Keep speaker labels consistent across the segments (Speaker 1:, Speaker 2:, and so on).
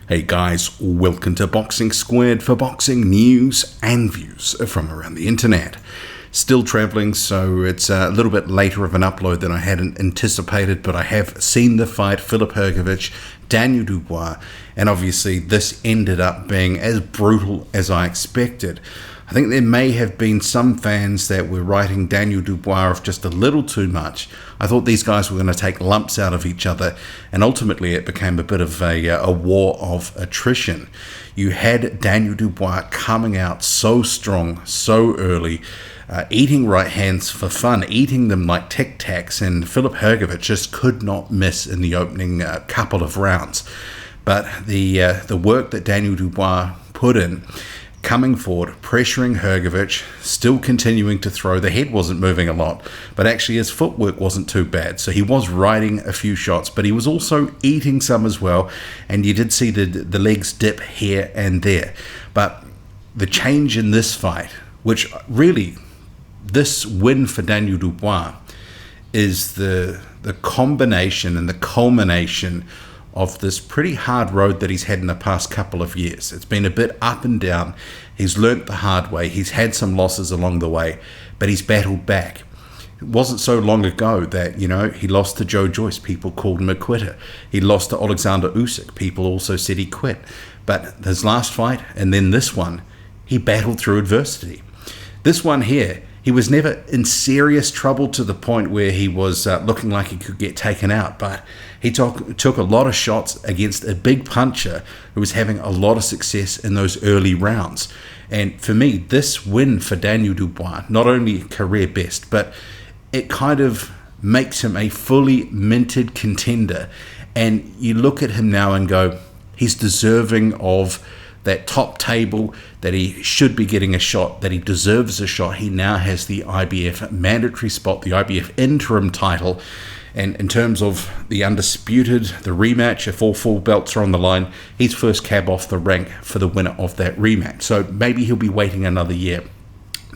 Speaker 1: Hey guys, welcome to Boxing Squared for boxing news and views from around the internet. Still travelling, so it's a little bit later of an upload than I hadn't anticipated, but I have seen the fight, Filip Hrgovic, Daniel Dubois, and obviously this ended up being as brutal as I expected. I think there may have been some fans that were writing Daniel Dubois off just a little too much. I thought these guys were going to take lumps out of each other, and ultimately it became a bit of a war of attrition. You had Daniel Dubois coming out so strong, so early, eating right hands for fun, eating them like Tic Tacs, and Filip Hrgovic just could not miss in the opening couple of rounds. But the work that Daniel Dubois put in, coming forward, pressuring Hrgovic, still continuing to throw. The head wasn't moving a lot, but actually his footwork wasn't too bad. So he was riding a few shots, but he was also eating some as well. And you did see the legs dip here and there. But the change in this fight, which really, this win for Daniel Dubois is the combination and the culmination of this pretty hard road that he's had in the past couple of years. It's been a bit up and down. He's learnt the hard way. He's had some losses along the way, but he's battled back. It wasn't so long ago that, he lost to Joe Joyce. People called him a quitter. He lost to Alexander Usyk. People also said he quit. But his last fight, and then this one, he battled through adversity. This one here, he was never in serious trouble to the point where he was looking like he could get taken out, but he took a lot of shots against a big puncher who was having a lot of success in those early rounds. And for me, this win for Daniel Dubois, not only career best, but it kind of makes him a fully minted contender. And you look at him now and go, he's deserving of that top table, that he should be getting a shot, that he deserves a shot. He now has the IBF mandatory spot, the IBF interim title. And in terms of the undisputed, the rematch, if all full belts are on the line, he's first cab off the rank for the winner of that rematch. So maybe he'll be waiting another year.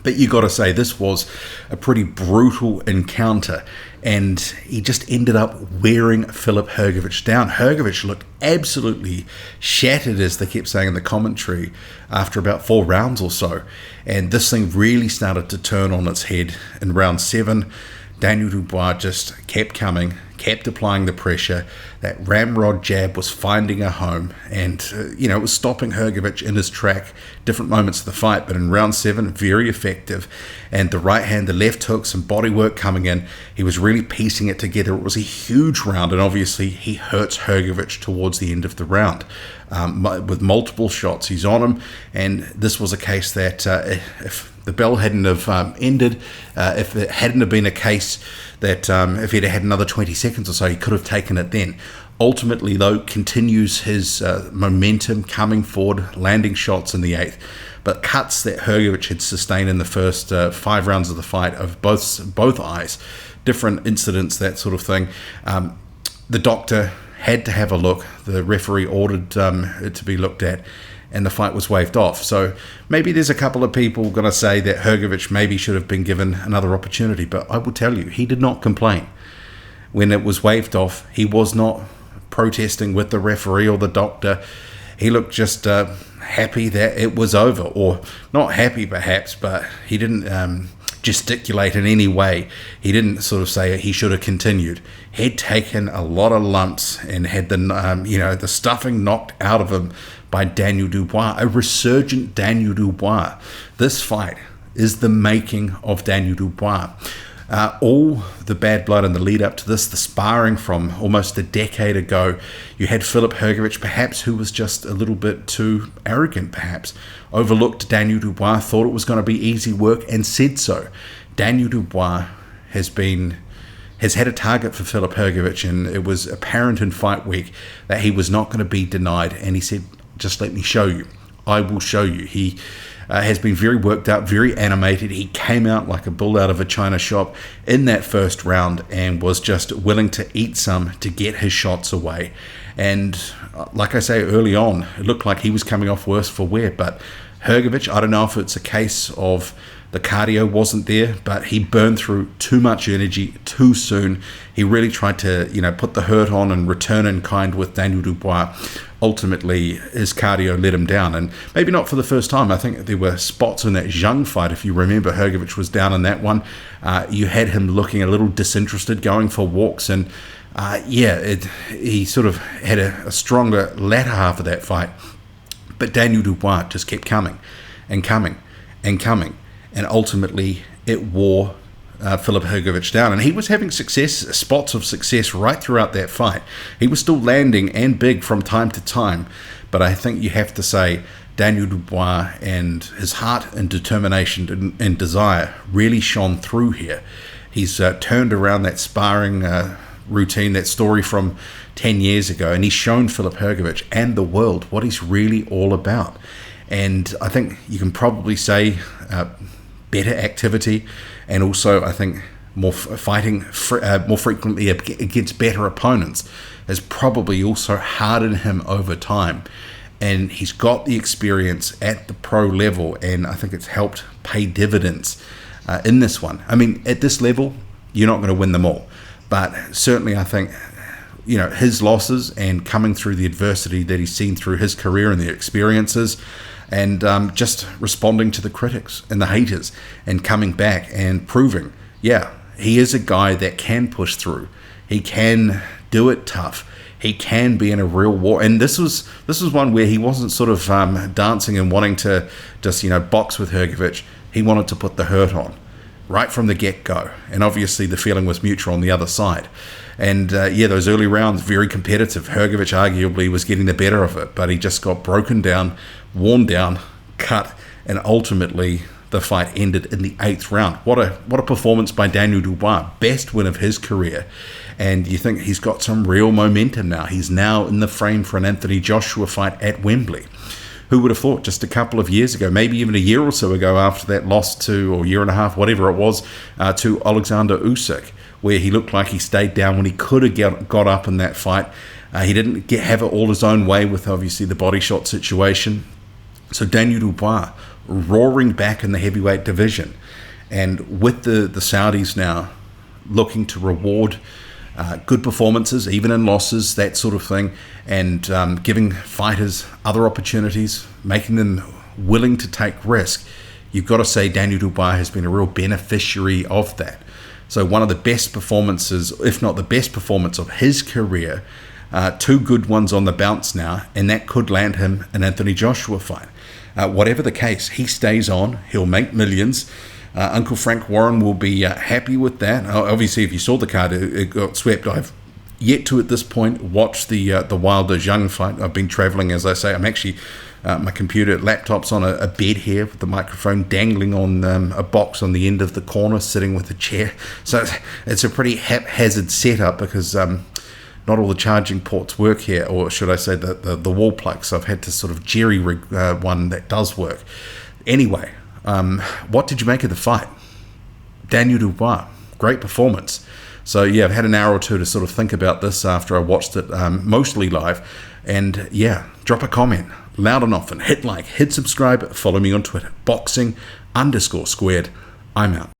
Speaker 1: But you got to say, this was a pretty brutal encounter, and he just ended up wearing Filip Hrgovic down. Hrgovic looked absolutely shattered, as they kept saying in the commentary, after about 4 rounds or so. And this thing really started to turn on its head in round 7. Daniel Dubois just kept coming, kept applying the pressure. That ramrod jab was finding a home, and it was stopping Hrgovic in his track different moments of the fight. But in round 7, very effective. And the right hand, the left hooks and body work coming in, he was really piecing it together. It was a huge round, and obviously he hurts Hrgovic towards the end of the round with multiple shots. He's on him, and this was a case that if the bell hadn't have ended, if it hadn't have been a case that if he'd had another 20 seconds or so, he could have taken it then. Ultimately, though, continues his momentum coming forward, landing shots in the 8th, but cuts that Hrgovic had sustained in the first 5 rounds of the fight of both eyes, different incidents, that sort of thing. The doctor had to have a look. The referee ordered it to be looked at, and the fight was waved off. So maybe there's a couple of people going to say that Hrgovic maybe should have been given another opportunity, but I will tell you, he did not complain. When it was waved off, he was not protesting with the referee or the doctor. He looked just happy that it was over, or not happy perhaps, but he didn't gesticulate in any way. He didn't sort of say he should have continued. He'd taken a lot of lumps and had the stuffing knocked out of him by Daniel Dubois, a resurgent Daniel Dubois. This fight is the making of Daniel Dubois. All the bad blood in the lead up to this, the sparring from almost a decade ago, you had Filip Hrgovic, perhaps, who was just a little bit too arrogant, perhaps, overlooked Daniel Dubois, thought it was going to be easy work, and said so. Daniel Dubois has had a target for Filip Hrgovic, and it was apparent in fight week that he was not going to be denied, and he said, just let me show you. I will show you. He has been very worked up, very animated. He came out like a bull out of a china shop in that first round and was just willing to eat some to get his shots away. And like I say, early on, it looked like he was coming off worse for wear. But Hrgovic, I don't know if it's a case of The cardio wasn't there, but he burned through too much energy too soon. He really tried to, put the hurt on and return in kind with Daniel Dubois. Ultimately, his cardio let him down, and maybe not for the first time. I think there were spots in that Zhang fight, if you remember, Hrgovic was down in that one. You had him looking a little disinterested, going for walks, and he sort of had a stronger latter half of that fight. But Daniel Dubois just kept coming and coming and coming. And ultimately, it wore Filip Hrgovic down. And he was having spots of success right throughout that fight. He was still landing and big from time to time. But I think you have to say Daniel Dubois and his heart and determination and desire really shone through here. He's turned around that sparring routine, that story from 10 years ago. And he's shown Filip Hrgovic and the world what he's really all about. And I think you can probably say better activity, and also I think more fighting more frequently against better opponents has probably also hardened him over time. And he's got the experience at the pro level, and I think it's helped pay dividends in this one. I mean, at this level, you're not going to win them all, but certainly I think his losses and coming through the adversity that he's seen through his career and the experiences, and just responding to the critics and the haters and coming back and proving, he is a guy that can push through. He can do it tough. He can be in a real war. And this was one where he wasn't sort of dancing and wanting to just, box with Hrgovic. He wanted to put the hurt on right from the get-go. And obviously the feeling was mutual on the other side. And those early rounds, very competitive. Hrgovic arguably was getting the better of it, but he just got broken down, worn down, cut, and ultimately the fight ended in the 8th round. What a performance by Daniel Dubois. Best win of his career. And you think he's got some real momentum now. He's now in the frame for an Anthony Joshua fight at Wembley. Who would have thought just a couple of years ago, maybe even a year or so ago after that loss to, or year and a half, whatever it was, to Alexander Usyk, where he looked like he stayed down when he could have got up in that fight. He didn't have it all his own way with obviously the body shot situation. So Daniel Dubois roaring back in the heavyweight division, and with the Saudis now looking to reward good performances, even in losses, that sort of thing, and giving fighters other opportunities, making them willing to take risk. You've got to say Daniel Dubois has been a real beneficiary of that. So one of the best performances, if not the best performance of his career, 2 good ones on the bounce now, and that could land him an Anthony Joshua fight. Whatever the case, he stays on, he'll make millions. Uncle Frank Warren will be happy with that. Obviously, if you saw the card, it got swept. I've yet to, at this point, watch the Wilder Zhang fight. I've been traveling, as I say. I'm actually, my laptop's on a bed here with the microphone dangling on a box on the end of the corner, sitting with a chair. So it's a pretty haphazard setup because not all the charging ports work here, or should I say the wall plugs. So I've had to sort of jerry-rig one that does work. Anyway, what did you make of the fight? Daniel Dubois, great performance. So I've had an hour or two to sort of think about this after I watched it mostly live. And drop a comment loud and often. Hit like, hit subscribe, follow me on Twitter. Boxing_squared. I'm out.